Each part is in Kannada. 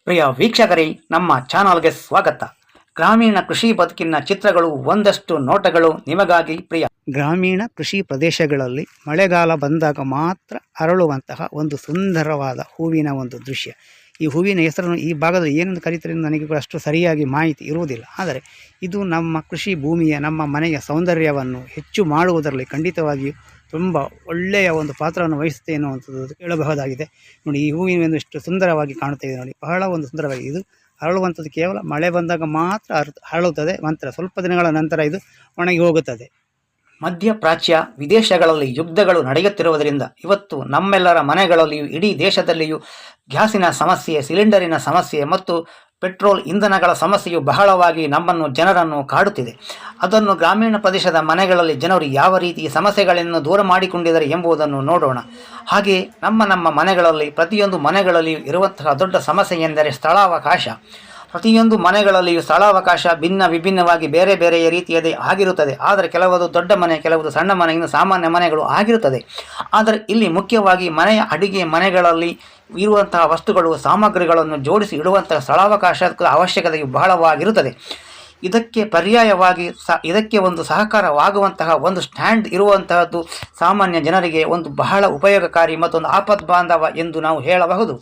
ಪ್ರಿಯ ವೀಕ್ಷಕರೇ, ನಮ್ಮ ಚಾನಲ್ಗೆ ಸ್ವಾಗತ. ಗ್ರಾಮೀಣ ಕೃಷಿ ಬದುಕಿನ ಚಿತ್ರಗಳು, ಒಂದಷ್ಟು ನೋಟಗಳು ನಿಮಗಾಗಿ. ಪ್ರಿಯ ಗ್ರಾಮೀಣ ಕೃಷಿ ಪ್ರದೇಶಗಳಲ್ಲಿ ಮಳೆಗಾಲ ಬಂದಾಗ ಮಾತ್ರ ಅರಳುವಂತಹ ಒಂದು ಸುಂದರವಾದ ಹೂವಿನ ಒಂದು ದೃಶ್ಯ. ಈ ಹೂವಿನ ಹೆಸರನ್ನು ಈ ಭಾಗದಲ್ಲಿ ಏನೆಂದು ಕರೀತಾರೆ ನನಗೆ ಅಷ್ಟು ಸರಿಯಾಗಿ ಮಾಹಿತಿ ಇರುವುದಿಲ್ಲ. ಆದರೆ ಇದು ನಮ್ಮ ಕೃಷಿ ಭೂಮಿಯ, ನಮ್ಮ ಮನೆಯ ಸೌಂದರ್ಯವನ್ನು ಹೆಚ್ಚು ಮಾಡುವುದರಲ್ಲಿ ಖಂಡಿತವಾಗಿಯೂ ತುಂಬ ಒಳ್ಳೆಯ ಒಂದು ಪಾತ್ರವನ್ನು ವಹಿಸುತ್ತೆ ಎನ್ನುವಂಥದ್ದು ಹೇಳಬಹುದಾಗಿದೆ. ನೋಡಿ, ಈ ಹೂವಿನ ಎಷ್ಟು ಸುಂದರವಾಗಿ ಕಾಣುತ್ತಾ ಇದೆ ನೋಡಿ, ಬಹಳ ಒಂದು ಸುಂದರವಾಗಿ. ಇದು ಅರಳುವಂಥದ್ದು ಕೇವಲ ಮಳೆ ಬಂದಾಗ ಮಾತ್ರ ಅರಳುತ್ತದೆ. ನಂತರ ಸ್ವಲ್ಪ ದಿನಗಳ ನಂತರ ಇದು ಒಣಗಿ ಹೋಗುತ್ತದೆ. ಮಧ್ಯಪ್ರಾಚ್ಯ ವಿದೇಶಗಳಲ್ಲಿ ಯುದ್ಧಗಳು ನಡೆಯುತ್ತಿರುವುದರಿಂದ ಇವತ್ತು ನಮ್ಮೆಲ್ಲರ ಮನೆಗಳಲ್ಲಿಯೂ ಇಡೀ ದೇಶದಲ್ಲಿಯೂ ಗ್ಯಾಸಿನ ಸಮಸ್ಯೆ, ಸಿಲಿಂಡರಿನ ಸಮಸ್ಯೆ ಮತ್ತು ಪೆಟ್ರೋಲ್ ಇಂಧನಗಳ ಸಮಸ್ಯೆಯು ಬಹಳವಾಗಿ ಜನರನ್ನು ಕಾಡುತ್ತಿದೆ. ಅದನ್ನು ಗ್ರಾಮೀಣ ಪ್ರದೇಶದ ಮನೆಗಳಲ್ಲಿ ಜನರು ಯಾವ ರೀತಿ ಸಮಸ್ಯೆಗಳನ್ನು ದೂರ ಮಾಡಿಕೊಂಡಿದ್ದಾರೆ ಎಂಬುದನ್ನು ನೋಡೋಣ. ಹಾಗೆಯೇ ನಮ್ಮ ಮನೆಗಳಲ್ಲಿ, ಪ್ರತಿಯೊಂದು ಮನೆಗಳಲ್ಲಿಯೂ ಇರುವಂತಹ ದೊಡ್ಡ ಸಮಸ್ಯೆ ಎಂದರೆ ಸ್ಥಳಾವಕಾಶ. ಪ್ರತಿಯೊಂದು ಮನೆಗಳಲ್ಲಿಯೂ ಸ್ಥಳಾವಕಾಶ ವಿಭಿನ್ನವಾಗಿ ಬೇರೆ ಬೇರೆಯ ರೀತಿಯದೇ ಆಗಿರುತ್ತದೆ. ಆದರೆ ಕೆಲವುದು ದೊಡ್ಡ ಮನೆ, ಕೆಲವುದು ಸಣ್ಣ ಮನೆ, ಇನ್ನು ಸಾಮಾನ್ಯ ಮನೆಗಳು ಆಗಿರುತ್ತದೆ. ಆದರೆ ಇಲ್ಲಿ ಮುಖ್ಯವಾಗಿ ಮನೆಯ ಅಡುಗೆ ಮನೆಗಳಲ್ಲಿ ಇರುವಂತಹ ವಸ್ತುಗಳು, ಸಾಮಗ್ರಿಗಳನ್ನು ಜೋಡಿಸಿ ಇಡುವಂತಹ ಸ್ಥಳಾವಕಾಶದ ಅವಶ್ಯಕತೆಯು ಬಹಳವಾಗಿರುತ್ತದೆ. ಇದಕ್ಕೆ ಪರ್ಯಾಯವಾಗಿ ಇದಕ್ಕೆ ಒಂದು ಸಹಕಾರವಾಗುವಂತಹ ಒಂದು ಸ್ಟ್ಯಾಂಡ್ ಇರುವಂತಹದ್ದು ಸಾಮಾನ್ಯ ಜನರಿಗೆ ಒಂದು ಬಹಳ ಉಪಯೋಗಕಾರಿ ಮತ್ತೊಂದು ಆಪದ್ಬಾಂಧವ ಎಂದು ನಾವು ಹೇಳಬಹುದು.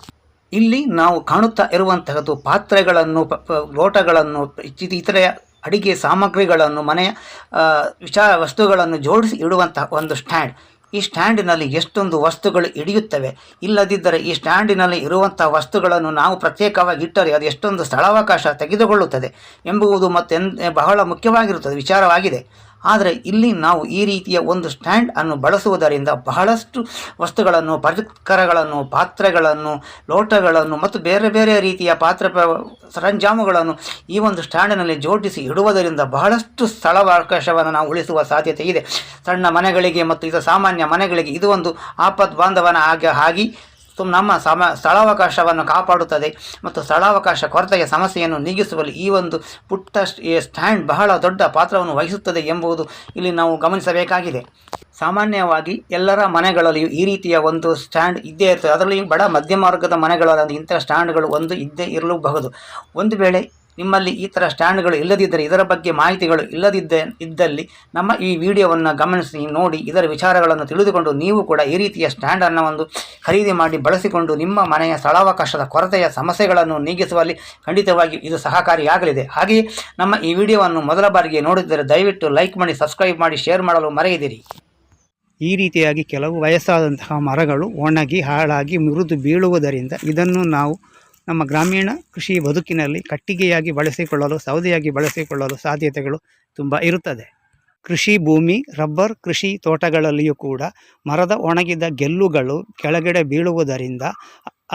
ಇಲ್ಲಿ ನಾವು ಕಾಣುತ್ತಾ ಇರುವಂತಹದ್ದು ಪಾತ್ರೆಗಳನ್ನು, ಲೋಟಗಳನ್ನು, ಇತರೆ ಅಡಿಗೆ ಸಾಮಗ್ರಿಗಳನ್ನು, ಮನೆಯ ವಸ್ತುಗಳನ್ನು ಜೋಡಿಸಿ ಇಡುವಂತಹ ಒಂದು ಸ್ಟ್ಯಾಂಡ್. ಈ ಸ್ಟ್ಯಾಂಡಿನಲ್ಲಿ ಎಷ್ಟೊಂದು ವಸ್ತುಗಳು ಹಿಡಿಯುತ್ತವೆ. ಇಲ್ಲದಿದ್ದರೆ ಈ ಸ್ಟ್ಯಾಂಡಿನಲ್ಲಿ ಇರುವಂತಹ ವಸ್ತುಗಳನ್ನು ನಾವು ಪ್ರತ್ಯೇಕವಾಗಿ ಇಟ್ಟರೆ ಅದು ಎಷ್ಟೊಂದು ಸ್ಥಳಾವಕಾಶ ತೆಗೆದುಕೊಳ್ಳುತ್ತದೆ ಎಂಬುದು ಬಹಳ ಮುಖ್ಯವಾಗಿರುತ್ತದೆ ವಿಚಾರವಾಗಿದೆ. ಆದರೆ ಇಲ್ಲಿ ನಾವು ಈ ರೀತಿಯ ಒಂದು ಸ್ಟ್ಯಾಂಡ್ ಅನ್ನು ಬಳಸುವುದರಿಂದ ಬಹಳಷ್ಟು ವಸ್ತುಗಳನ್ನು, ಪರಿಕರಗಳನ್ನು, ಪಾತ್ರೆಗಳನ್ನು, ಲೋಟಗಳನ್ನು ಮತ್ತು ಬೇರೆ ಬೇರೆ ರೀತಿಯ ಸರಂಜಾಮುಗಳನ್ನು ಈ ಒಂದು ಸ್ಟ್ಯಾಂಡಿನಲ್ಲಿ ಜೋಡಿಸಿ ಇಡುವುದರಿಂದ ಬಹಳಷ್ಟು ಸ್ಥಳಾವಕಾಶವನ್ನು ನಾವು ಉಳಿಸುವ ಸಾಧ್ಯತೆ ಇದೆ. ಸಣ್ಣ ಮನೆಗಳಿಗೆ ಮತ್ತು ಇದು ಸಾಮಾನ್ಯ ಮನೆಗಳಿಗೆ ಇದು ಒಂದು ಆಪದ್ಬಾಂಧವನ ಆಗಿ ನಮ್ಮ ಸ್ಥಳಾವಕಾಶವನ್ನು ಕಾಪಾಡುತ್ತದೆ ಮತ್ತು ಸ್ಥಳಾವಕಾಶ ಕೊರತೆಯ ಸಮಸ್ಯೆಯನ್ನು ನೀಗಿಸುವಲ್ಲಿ ಈ ಒಂದು ಪುಟ್ಟ ಸ್ಟ್ಯಾಂಡ್ ಬಹಳ ದೊಡ್ಡ ಪಾತ್ರವನ್ನು ವಹಿಸುತ್ತದೆ ಎಂಬುದು ಇಲ್ಲಿ ನಾವು ಗಮನಿಸಬೇಕಾಗಿದೆ. ಸಾಮಾನ್ಯವಾಗಿ ಎಲ್ಲರ ಮನೆಗಳಲ್ಲಿಯೂ ಈ ರೀತಿಯ ಒಂದು ಸ್ಟ್ಯಾಂಡ್ ಇದ್ದೇ ಇರ್ತದೆ. ಅದರಲ್ಲಿಯೂ ಬಡ ಮಧ್ಯಮ ವರ್ಗದ ಮನೆಗಳಲ್ಲಿ ಇಂತಹ ಸ್ಟ್ಯಾಂಡ್ಗಳು ಇದ್ದೇ ಇರಲೂಬಹುದು. ಒಂದು ವೇಳೆ ನಿಮ್ಮಲ್ಲಿ ಈ ಥರ ಸ್ಟ್ಯಾಂಡ್ಗಳು ಇಲ್ಲದಿದ್ದರೆ, ಇದರ ಬಗ್ಗೆ ಮಾಹಿತಿಗಳು ಇದ್ದಲ್ಲಿ ನಮ್ಮ ಈ ವಿಡಿಯೋವನ್ನು ಗಮನಿಸಿ ನೋಡಿ, ಇದರ ವಿಚಾರಗಳನ್ನು ತಿಳಿದುಕೊಂಡು ನೀವು ಕೂಡ ಈ ರೀತಿಯ ಸ್ಟ್ಯಾಂಡನ್ನು ಖರೀದಿ ಮಾಡಿ ಬಳಸಿಕೊಂಡು ನಿಮ್ಮ ಮನೆಯ ಸ್ಥಳಾವಕಾಶದ ಕೊರತೆಯ ಸಮಸ್ಯೆಗಳನ್ನು ನೀಗಿಸುವಲ್ಲಿ ಖಂಡಿತವಾಗಿ ಇದು ಸಹಕಾರಿಯಾಗಲಿದೆ. ಹಾಗೆಯೇ ನಮ್ಮ ಈ ವಿಡಿಯೋವನ್ನು ಮೊದಲ ಬಾರಿಗೆ ನೋಡಿದ್ದರೆ ದಯವಿಟ್ಟು ಲೈಕ್ ಮಾಡಿ, ಸಬ್ಸ್ಕ್ರೈಬ್ ಮಾಡಿ, ಶೇರ್ ಮಾಡಲು ಮರೆಯದಿರಿ. ಈ ರೀತಿಯಾಗಿ ಕೆಲವು ವಯಸ್ಸಾದಂತಹ ಮರಗಳು ಒಣಗಿ ಹಾಳಾಗಿ ಮೃದು ಬೀಳುವುದರಿಂದ ಇದನ್ನು ನಾವು ನಮ್ಮ ಗ್ರಾಮೀಣ ಕೃಷಿ ಬದುಕಿನಲ್ಲಿ ಕಟ್ಟಿಗೆಯಾಗಿ ಬಳಸಿಕೊಳ್ಳಲು, ಸೌದೆಯಾಗಿ ಬಳಸಿಕೊಳ್ಳಲು ಸಾಧ್ಯತೆಗಳು ತುಂಬ ಇರುತ್ತದೆ. ಕೃಷಿ ಭೂಮಿ, ರಬ್ಬರ್ ಕೃಷಿ ತೋಟಗಳಲ್ಲಿಯೂ ಕೂಡ ಮರದ ಒಣಗಿದ ಗೆಲ್ಲುಗಳು ಕೆಳಗಡೆ ಬೀಳುವುದರಿಂದ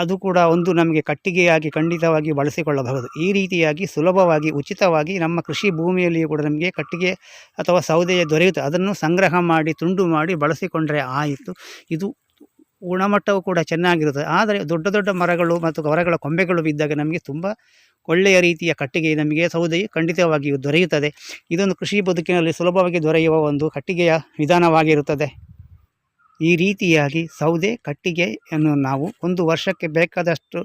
ಅದು ಕೂಡ ಒಂದು ನಮಗೆ ಕಟ್ಟಿಗೆಯಾಗಿ ಖಂಡಿತವಾಗಿ ಬಳಸಿಕೊಳ್ಳಬಹುದು. ಈ ರೀತಿಯಾಗಿ ಸುಲಭವಾಗಿ, ಉಚಿತವಾಗಿ ನಮ್ಮ ಕೃಷಿ ಭೂಮಿಯಲ್ಲಿಯೂ ಕೂಡ ನಮಗೆ ಕಟ್ಟಿಗೆ ಅಥವಾ ಸೌದೆಯ ದೊರೆಯುತ್ತದೆ. ಅದನ್ನು ಸಂಗ್ರಹ ಮಾಡಿ, ತುಂಡು ಮಾಡಿ ಬಳಸಿಕೊಂಡರೆ ಆಯಿತು. ಇದು ಗುಣಮಟ್ಟವು ಕೂಡ ಚೆನ್ನಾಗಿರುತ್ತದೆ. ಆದರೆ ದೊಡ್ಡ ದೊಡ್ಡ ಮರಗಳು ಮತ್ತು ಮರಗಳ ಕೊಂಬೆಗಳು ಬಿದ್ದಾಗ ನಮಗೆ ತುಂಬ ಒಳ್ಳೆಯ ರೀತಿಯ ಕಟ್ಟಿಗೆ, ನಮಗೆ ಸೌದೆಯು ಖಂಡಿತವಾಗಿಯೂ ದೊರೆಯುತ್ತದೆ. ಇದೊಂದು ಕೃಷಿ ಬದುಕಿನಲ್ಲಿ ಸುಲಭವಾಗಿ ದೊರೆಯುವ ಒಂದು ಕಟ್ಟಿಗೆಯ ವಿಧಾನವಾಗಿರುತ್ತದೆ. ಈ ರೀತಿಯಾಗಿ ಸೌದೆ, ಕಟ್ಟಿಗೆಯನ್ನು ನಾವು ಒಂದು ವರ್ಷಕ್ಕೆ ಬೇಕಾದಷ್ಟು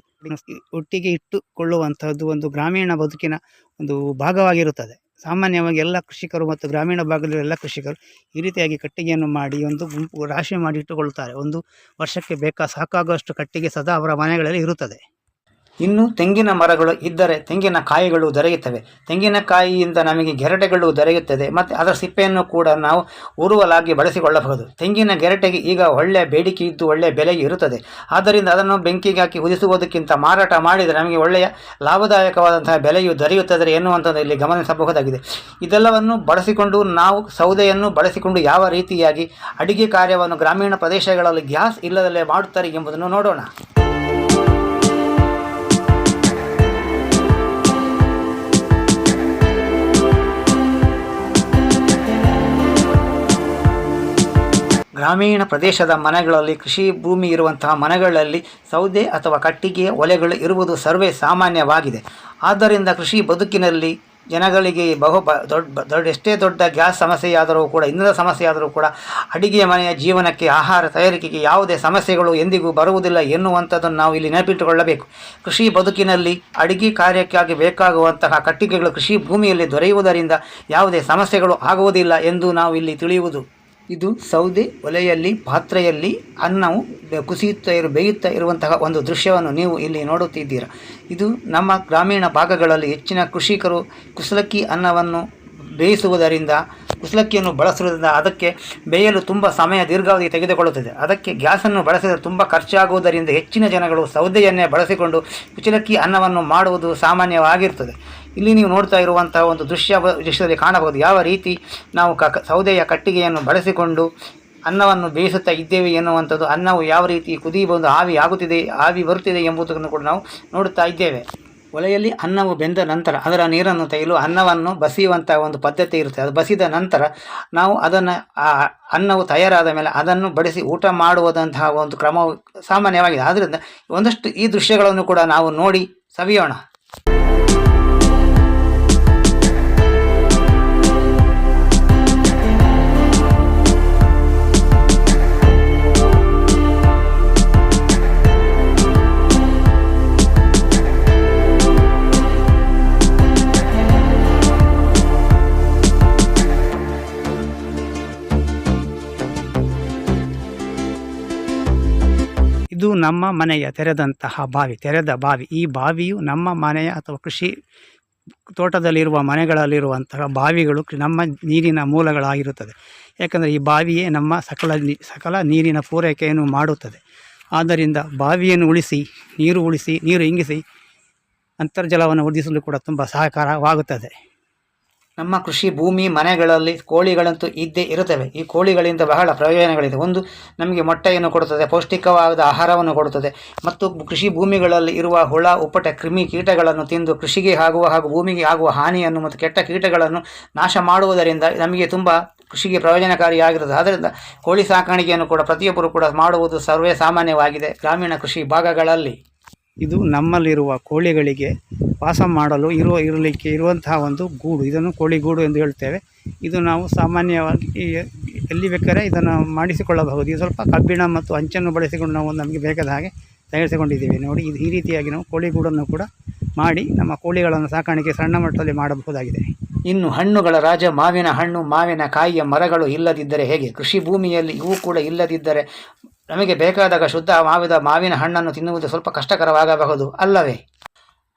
ಒಟ್ಟಿಗೆ ಇಟ್ಟುಕೊಳ್ಳುವಂಥದ್ದು ಒಂದು ಗ್ರಾಮೀಣ ಬದುಕಿನ ಒಂದು ಭಾಗವಾಗಿರುತ್ತದೆ. ಸಾಮಾನ್ಯವಾಗಿ ಎಲ್ಲ ಕೃಷಿಕರು ಮತ್ತು ಗ್ರಾಮೀಣ ಭಾಗದಲ್ಲಿ ಎಲ್ಲ ಕೃಷಿಕರು ಈ ರೀತಿಯಾಗಿ ಕಟ್ಟಿಗೆಯನ್ನು ಮಾಡಿ ಒಂದು ಗುಂಪು ರಾಶಿ ಮಾಡಿ ಇಟ್ಟುಕೊಳ್ಳುತ್ತಾರೆ. ಒಂದು ವರ್ಷಕ್ಕೆ ಸಾಕಾಗುವಷ್ಟು ಕಟ್ಟಿಗೆ ಸದಾ ಅವರ ಮನೆಗಳಲ್ಲಿ ಇರುತ್ತದೆ. ಇನ್ನು ತೆಂಗಿನ ಮರಗಳು ಇದ್ದರೆ ತೆಂಗಿನ ಕಾಯಿಗಳು ದೊರೆಯುತ್ತವೆ. ತೆಂಗಿನಕಾಯಿಯಿಂದ ನಮಗೆ ಗೆರಟೆಗಳು ದೊರೆಯುತ್ತದೆ ಮತ್ತು ಅದರ ಸಿಪ್ಪೆಯನ್ನು ಕೂಡ ನಾವು ಉರುವಲಾಗಿ ಬಳಸಿಕೊಳ್ಳಬಹುದು. ತೆಂಗಿನ ಗೆರಟೆಗೆ ಈಗ ಒಳ್ಳೆಯ ಬೇಡಿಕೆ ಇದ್ದು ಒಳ್ಳೆಯ ಬೆಲೆ ಇರುತ್ತದೆ. ಆದ್ದರಿಂದ ಅದನ್ನು ಬೆಂಕಿಗೆ ಹಾಕಿ ಉದಿಸುವುದಕ್ಕಿಂತ ಮಾರಾಟ ಮಾಡಿದರೆ ನಮಗೆ ಒಳ್ಳೆಯ ಲಾಭದಾಯಕವಾದಂತಹ ಬೆಲೆಯು ದೊರೆಯುತ್ತದೆ ಎನ್ನುವಂಥದ್ದು ಇಲ್ಲಿ ಗಮನಿಸಬಹುದಾಗಿದೆ. ಇದೆಲ್ಲವನ್ನು ಬಳಸಿಕೊಂಡು ನಾವು ಸೌದೆಯನ್ನು ಬಳಸಿಕೊಂಡು ಯಾವ ರೀತಿಯಾಗಿ ಅಡಿಗೆ ಕಾರ್ಯವನ್ನು ಗ್ರಾಮೀಣ ಪ್ರದೇಶಗಳಲ್ಲಿ ಗ್ಯಾಸ್ ಇಲ್ಲದಲ್ಲೇ ಮಾಡುತ್ತಾರೆ ಎಂಬುದನ್ನು ನೋಡೋಣ. ಗ್ರಾಮೀಣ ಪ್ರದೇಶದ ಮನೆಗಳಲ್ಲಿ, ಕೃಷಿ ಭೂಮಿ ಇರುವಂತಹ ಮನೆಗಳಲ್ಲಿ ಸೌದೆ ಅಥವಾ ಕಟ್ಟಿಗೆಯ ಒಲೆಗಳು ಇರುವುದು ಸರ್ವೇ ಸಾಮಾನ್ಯವಾಗಿದೆ. ಆದ್ದರಿಂದ ಕೃಷಿ ಬದುಕಿನಲ್ಲಿ ಜನಗಳಿಗೆ ದೊಡ್ಡ ಎಷ್ಟೇ ದೊಡ್ಡ ಗ್ಯಾಸ್ ಸಮಸ್ಯೆಯಾದರೂ ಕೂಡ, ಇಂಧನದ ಸಮಸ್ಯೆಯಾದರೂ ಕೂಡ ಅಡಿಗೆ ಮನೆಯ ಜೀವನಕ್ಕೆ, ಆಹಾರ ತಯಾರಿಕೆಗೆ ಯಾವುದೇ ಸಮಸ್ಯೆಗಳು ಎಂದಿಗೂ ಬರುವುದಿಲ್ಲ ಎನ್ನುವಂಥದ್ದನ್ನು ನಾವು ಇಲ್ಲಿ ನೆನಪಿಟ್ಟುಕೊಳ್ಳಬೇಕು. ಕೃಷಿ ಬದುಕಿನಲ್ಲಿ ಅಡಿಗೆ ಕಾರ್ಯಕ್ಕಾಗಿ ಬೇಕಾಗುವಂತಹ ಕಟ್ಟಿಗೆಗಳು ಕೃಷಿ ಭೂಮಿಯಲ್ಲಿ ದೊರೆಯುವುದರಿಂದ ಯಾವುದೇ ಸಮಸ್ಯೆಗಳು ಆಗುವುದಿಲ್ಲ ಎಂದು ನಾವು ಇಲ್ಲಿ ತಿಳಿಯುವುದು. ಇದು ಸೌದೆ ಒಲೆಯಲ್ಲಿ ಪಾತ್ರೆಯಲ್ಲಿ ಅನ್ನವು ಬೇಯುತ್ತಾ ಇರುವಂತಹ ಒಂದು ದೃಶ್ಯವನ್ನು ನೀವು ಇಲ್ಲಿ ನೋಡುತ್ತಿದ್ದೀರಾ. ಇದು ನಮ್ಮ ಗ್ರಾಮೀಣ ಭಾಗಗಳಲ್ಲಿ ಹೆಚ್ಚಿನ ಕೃಷಿಕರು ಕುಸಲಕ್ಕಿ ಅನ್ನವನ್ನು ಬೇಯಿಸುವುದರಿಂದ, ಕುಸಲಕ್ಕಿಯನ್ನು ಬಳಸುವುದರಿಂದ ಅದಕ್ಕೆ ಬೇಯಲು ತುಂಬ ಸಮಯ ದೀರ್ಘಾವಧಿ ತೆಗೆದುಕೊಳ್ಳುತ್ತದೆ. ಅದಕ್ಕೆ ಗ್ಯಾಸನ್ನು ಬಳಸಿದರೆ ತುಂಬ ಖರ್ಚಾಗುವುದರಿಂದ ಹೆಚ್ಚಿನ ಜನಗಳು ಸೌದೆಯನ್ನೇ ಬಳಸಿಕೊಂಡು ಕುಚಲಕ್ಕಿ ಅನ್ನವನ್ನು ಮಾಡುವುದು ಸಾಮಾನ್ಯವಾಗಿರ್ತದೆ. ಇಲ್ಲಿ ನೀವು ನೋಡ್ತಾ ಇರುವಂತಹ ಒಂದು ದೃಶ್ಯದಲ್ಲಿ ಕಾಣಬಹುದು ಯಾವ ರೀತಿ ನಾವು ಸೌದೆಯ ಕಟ್ಟಿಗೆಯನ್ನು ಬಳಸಿಕೊಂಡು ಅನ್ನವನ್ನು ಬೇಯಿಸುತ್ತಾ ಇದ್ದೇವೆ ಎನ್ನುವಂಥದ್ದು. ಅನ್ನವು ಯಾವ ರೀತಿ ಕುದಿ ಬಂದು ಆವಿ ಬರುತ್ತಿದೆ ಎಂಬುದನ್ನು ಕೂಡ ನಾವು ನೋಡುತ್ತಾ ಇದ್ದೇವೆ. ಒಲೆಯಲ್ಲಿ ಅನ್ನವು ಬೆಂದ ನಂತರ ಅದರ ನೀರನ್ನು ತೆಗೆಯಲು ಅನ್ನವನ್ನು ಬಸಿಯುವಂಥ ಒಂದು ಪದ್ಧತಿ ಇರುತ್ತೆ. ಅದು ಬಸಿದ ನಂತರ ನಾವು ಅದನ್ನು ಅನ್ನವು ತಯಾರಾದ ಮೇಲೆ ಅದನ್ನು ಬಡಿಸಿ ಊಟ ಮಾಡುವುದಂತಹ ಒಂದು ಕ್ರಮವು ಸಾಮಾನ್ಯವಾಗಿದೆ. ಆದ್ದರಿಂದ ಒಂದಷ್ಟು ಈ ದೃಶ್ಯಗಳನ್ನು ಕೂಡ ನಾವು ನೋಡಿ ಸವಿಯೋಣ. ಇದು ನಮ್ಮ ಮನೆಯ ತೆರೆದ ಬಾವಿ. ಈ ಬಾವಿಯು ನಮ್ಮ ಮನೆಯ ಅಥವಾ ಕೃಷಿ ತೋಟದಲ್ಲಿರುವ ಮನೆಗಳಲ್ಲಿರುವಂತಹ ಬಾವಿಗಳು ನಮ್ಮ ನೀರಿನ ಮೂಲಗಳಾಗಿರುತ್ತದೆ. ಯಾಕಂದರೆ ಈ ಬಾವಿಯೇ ನಮ್ಮ ಸಕಲ ನೀರಿನ ಪೂರೈಕೆಯನ್ನು ಮಾಡುತ್ತದೆ. ಆದ್ದರಿಂದ ಬಾವಿಯನ್ನು ಉಳಿಸಿ, ನೀರು ಇಂಗಿಸಿ ಅಂತರ್ಜಲವನ್ನು ವೃದ್ಧಿಸಲು ಕೂಡ ತುಂಬ ಸಹಕಾರವಾಗುತ್ತದೆ. ನಮ್ಮ ಕೃಷಿ ಭೂಮಿ ಮನೆಗಳಲ್ಲಿ ಕೋಳಿಗಳಂತೂ ಇದ್ದೇ ಇರುತ್ತವೆ. ಈ ಕೋಳಿಗಳಿಂದ ಬಹಳ ಪ್ರಯೋಜನಗಳಿದೆ. ಒಂದು, ನಮಗೆ ಮೊಟ್ಟೆಯನ್ನು ಕೊಡುತ್ತದೆ, ಪೌಷ್ಟಿಕವಾದ ಆಹಾರವನ್ನು ಕೊಡುತ್ತದೆ. ಮತ್ತು ಕೃಷಿ ಭೂಮಿಗಳಲ್ಲಿ ಇರುವ ಹುಳ, ಉಪ್ಪಟ, ಕ್ರಿಮಿ ಕೀಟಗಳನ್ನು ತಿಂದು ಕೃಷಿಗೆ ಹಾಗೂ ಭೂಮಿಗೆ ಆಗುವ ಹಾನಿಯನ್ನು ಮತ್ತು ಕೆಟ್ಟ ಕೀಟಗಳನ್ನು ನಾಶ ಮಾಡುವುದರಿಂದ ನಮಗೆ ತುಂಬ ಕೃಷಿಗೆ ಪ್ರಯೋಜನಕಾರಿಯಾಗಿರುತ್ತದೆ. ಆದ್ದರಿಂದ ಕೋಳಿ ಸಾಕಾಣಿಕೆಯನ್ನು ಕೂಡ ಪ್ರತಿಯೊಬ್ಬರು ಕೂಡ ಮಾಡುವುದು ಸರ್ವೇ ಸಾಮಾನ್ಯವಾಗಿದೆ ಗ್ರಾಮೀಣ ಕೃಷಿ ಭಾಗಗಳಲ್ಲಿ. ಇದು ನಮ್ಮಲ್ಲಿರುವ ಕೋಳಿಗಳಿಗೆ ವಾಸ ಮಾಡಲು ಇರಲಿಕ್ಕೆ ಇರುವಂತಹ ಒಂದು ಗೂಡು. ಇದನ್ನು ಕೋಳಿಗೂಡು ಎಂದು ಹೇಳ್ತೇವೆ. ಇದು ನಾವು ಸಾಮಾನ್ಯವಾಗಿ ಎಲ್ಲಿ ಬೇಕಾದ್ರೆ ಇದನ್ನು ಮಾಡಿಸಿಕೊಳ್ಳಬಹುದು. ಇದು ಸ್ವಲ್ಪ ಕಬ್ಬಿಣ ಮತ್ತು ಅಂಚನ್ನು ಬಳಸಿಕೊಂಡು ನಾವು ನಮಗೆ ಬೇಕಾದ ಹಾಗೆ ತಯಾರಿಸಿಕೊಂಡಿದ್ದೇವೆ. ನೋಡಿ, ಈ ರೀತಿಯಾಗಿ ನಾವು ಕೋಳಿಗೂಡನ್ನು ಕೂಡ ಮಾಡಿ ನಮ್ಮ ಕೋಳಿಗಳನ್ನು ಸಾಕಾಣಿಕೆ ಸಣ್ಣ ಮಟ್ಟದಲ್ಲಿ ಮಾಡಬಹುದಾಗಿದೆ. ಇನ್ನು ಹಣ್ಣುಗಳ ರಾಜ ಮಾವಿನ ಹಣ್ಣು, ಮಾವಿನ ಕಾಯಿಯ ಮರಗಳು ಇಲ್ಲದಿದ್ದರೆ ಹೇಗೆ? ಕೃಷಿ ಭೂಮಿಯಲ್ಲಿ ಇವು ಕೂಡ ಇಲ್ಲದಿದ್ದರೆ ನಮಗೆ ಬೇಕಾದಾಗ ಶುದ್ಧ ಮಾವಿನ ಹಣ್ಣನ್ನು ತಿನ್ನುವುದು ಸ್ವಲ್ಪ ಕಷ್ಟಕರವಾಗಬಹುದು ಅಲ್ಲವೇ?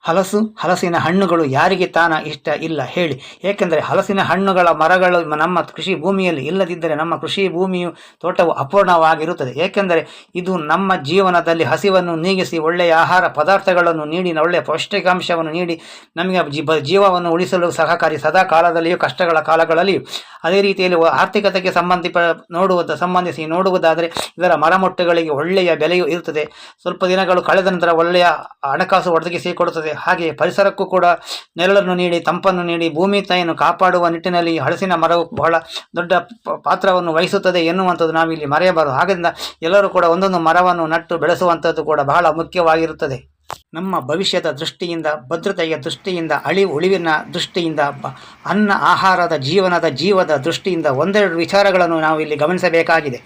ಹಲಸಿನ ಹಣ್ಣುಗಳು ಯಾರಿಗೆ ತಾನ ಇಷ್ಟ ಇಲ್ಲ ಹೇಳಿ? ಏಕೆಂದರೆ ಹಲಸಿನ ಹಣ್ಣುಗಳ ಮರಗಳು ನಮ್ಮ ಕೃಷಿ ಭೂಮಿಯಲ್ಲಿ ಇಲ್ಲದಿದ್ದರೆ ನಮ್ಮ ಕೃಷಿ ಭೂಮಿಯು ತೋಟವು ಅಪೂರ್ಣವಾಗಿರುತ್ತದೆ. ಏಕೆಂದರೆ ಇದು ನಮ್ಮ ಜೀವನದಲ್ಲಿ ಹಸಿವನ್ನು ನೀಗಿಸಿ ಒಳ್ಳೆಯ ಆಹಾರ ಪದಾರ್ಥಗಳನ್ನು ನೀಡಿ, ಒಳ್ಳೆಯ ಪೌಷ್ಟಿಕಾಂಶವನ್ನು ನೀಡಿ ನಮಗೆ ಜೀವವನ್ನು ಉಳಿಸಲು ಸಹಕಾರಿ, ಸದಾ ಕಾಲದಲ್ಲಿಯೂ ಕಷ್ಟಗಳ ಕಾಲಗಳಲ್ಲಿಯೂ. ಅದೇ ರೀತಿಯಲ್ಲಿ ಆರ್ಥಿಕತೆಗೆ ಸಂಬಂಧಿಸಿ ನೋಡುವುದಾದರೆ ಇದರ ಮರಮೊಟ್ಟುಗಳಿಗೆ ಒಳ್ಳೆಯ ಬೆಲೆಯೂ ಇರುತ್ತದೆ. ಸ್ವಲ್ಪ ದಿನಗಳು ಕಳೆದ ನಂತರ ಒಳ್ಳೆಯ ಹಣಕಾಸು ಒದಗಿಸಿಕೊಡುತ್ತದೆ. ಹಾಗೆಯೇ ಪರಿಸರಕ್ಕೂ ಕೂಡ ನೆರಳನ್ನು ನೀಡಿ, ತಂಪನ್ನು ನೀಡಿ, ಭೂಮಿ ತಾಯಿಯನ್ನು ಕಾಪಾಡುವ ನಿಟ್ಟಿನಲ್ಲಿ ಹಲಸಿನ ಮರವು ಬಹಳ ದೊಡ್ಡ ಪಾತ್ರವನ್ನು ವಹಿಸುತ್ತದೆ ಎನ್ನುವಂಥದ್ದು ನಾವಿಲ್ಲಿ ಮರೆಯಬಾರದು. ಆದ್ದರಿಂದ ಎಲ್ಲರೂ ಕೂಡ ಒಂದೊಂದು ಮರವನ್ನು ನಟ್ಟು ಬೆಳೆಸುವಂಥದ್ದು ಕೂಡ ಬಹಳ ಮುಖ್ಯವಾಗಿರುತ್ತದೆ. ನಮ್ಮ ಭವಿಷ್ಯದ ದೃಷ್ಟಿಯಿಂದ, ಭದ್ರತೆಯ ದೃಷ್ಟಿಯಿಂದ, ಉಳಿವಿನ ದೃಷ್ಟಿಯಿಂದ, ಆಹಾರದ ಜೀವದ ದೃಷ್ಟಿಯಿಂದ ಒಂದೆರಡು ವಿಚಾರಗಳನ್ನು ನಾವು ಇಲ್ಲಿ ಗಮನಿಸಬೇಕಾಗಿದೆ.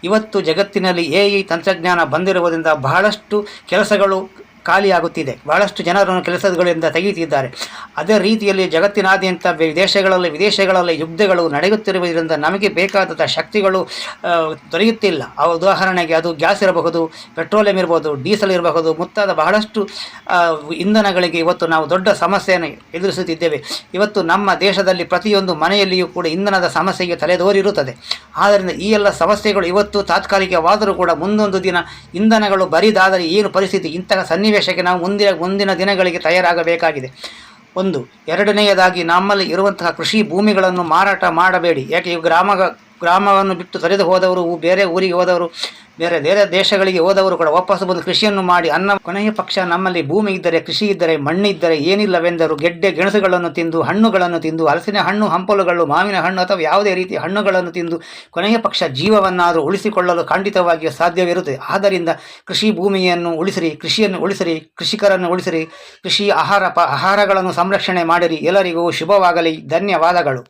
ಇವತ್ತು ಜಗತ್ತಿನಲ್ಲಿ AI ತಂತ್ರಜ್ಞಾನ ಬಂದಿರುವುದರಿಂದ ಬಹಳಷ್ಟು ಕೆಲಸಗಳು ಖಾಲಿಯಾಗುತ್ತಿದೆ. ಬಹಳಷ್ಟು ಜನರನ್ನು ಕೆಲಸಗಳಿಂದ ತೆಗೆಯುತ್ತಿದ್ದಾರೆ. ಅದೇ ರೀತಿಯಲ್ಲಿ ಜಗತ್ತಿನಾದ್ಯಂತ ವಿದೇಶಗಳಲ್ಲಿ ಯುದ್ಧಗಳು ನಡೆಯುತ್ತಿರುವುದರಿಂದ ನಮಗೆ ಬೇಕಾದ ಶಕ್ತಿಗಳು ದೊರೆಯುತ್ತಿಲ್ಲ. ಉದಾಹರಣೆಗೆ ಅದು ಗ್ಯಾಸ್ ಇರಬಹುದು, ಪೆಟ್ರೋಲಿಯಂ ಇರಬಹುದು, ಡೀಸೆಲ್ ಇರಬಹುದು, ಮುಂತಾದ ಬಹಳಷ್ಟು ಇಂಧನಗಳಿಗೆ ಇವತ್ತು ನಾವು ದೊಡ್ಡ ಸಮಸ್ಯೆಯನ್ನು ಎದುರಿಸುತ್ತಿದ್ದೇವೆ. ಇವತ್ತು ನಮ್ಮ ದೇಶದಲ್ಲಿ ಪ್ರತಿಯೊಂದು ಮನೆಯಲ್ಲಿಯೂ ಕೂಡ ಇಂಧನದ ಸಮಸ್ಯೆಗೆ ತಲೆದೋರಿರುತ್ತದೆ. ಆದ್ದರಿಂದ ಈ ಎಲ್ಲ ಸಮಸ್ಯೆಗಳು ಇವತ್ತು ತಾತ್ಕಾಲಿಕವಾದರೂ ಕೂಡ ಮುಂದೊಂದು ದಿನ ಇಂಧನಗಳು ಬರಿದಾದರೆ ಏನು ಪರಿಸ್ಥಿತಿ? ಇಂತಹ ಸನ್ನಿವೇಶಕ್ಕೆ ನಾವು ಮುಂದಿನ ದಿನಗಳಿಗೆ ತಯಾರಾಗಬೇಕಾಗಿದೆ. ಎರಡನೆಯದಾಗಿ ನಮ್ಮಲ್ಲಿ ಇರುವಂತಹ ಕೃಷಿ ಭೂಮಿಗಳನ್ನು ಮಾರಾಟ ಮಾಡಬೇಡಿ. ಯಾಕೆ ಗ್ರಾಮವನ್ನು ಬಿಟ್ಟು ತೊರೆದು ಹೋದವರು, ಬೇರೆ ಊರಿಗೆ ಹೋದವರು, ಬೇರೆ ಬೇರೆ ದೇಶಗಳಿಗೆ ಹೋದವರು ಕೂಡ ವಾಪಸ್ ಬಂದು ಕೃಷಿಯನ್ನು ಮಾಡಿ ಕೊನೆಯ ಪಕ್ಷ ನಮ್ಮಲ್ಲಿ ಭೂಮಿ ಇದ್ದರೆ, ಕೃಷಿ ಇದ್ದರೆ, ಮಣ್ಣಿದ್ದರೆ ಏನಿಲ್ಲವೆಂದರು ಗೆಡ್ಡೆ ಗೆಣಸುಗಳನ್ನು ತಿಂದು, ಹಣ್ಣುಗಳನ್ನು ತಿಂದು, ಹಲಸಿನ ಹಣ್ಣು ಹಂಪಲುಗಳು, ಮಾವಿನ ಹಣ್ಣು ಅಥವಾ ಯಾವುದೇ ರೀತಿಯ ಹಣ್ಣುಗಳನ್ನು ತಿಂದು ಕೊನೆಯ ಪಕ್ಷ ಜೀವವನ್ನಾದರೂ ಉಳಿಸಿಕೊಳ್ಳಲು ಖಂಡಿತವಾಗಿಯೂ ಸಾಧ್ಯವಿರುತ್ತದೆ. ಆದ್ದರಿಂದ ಕೃಷಿ ಭೂಮಿಯನ್ನು ಉಳಿಸಿರಿ, ಕೃಷಿಯನ್ನು ಉಳಿಸಿರಿ, ಕೃಷಿಕರನ್ನು ಉಳಿಸಿರಿ, ಕೃಷಿ ಆಹಾರಗಳನ್ನು ಸಂರಕ್ಷಣೆ ಮಾಡಿರಿ. ಎಲ್ಲರಿಗೂ ಶುಭವಾಗಲಿ. ಧನ್ಯವಾದಗಳು.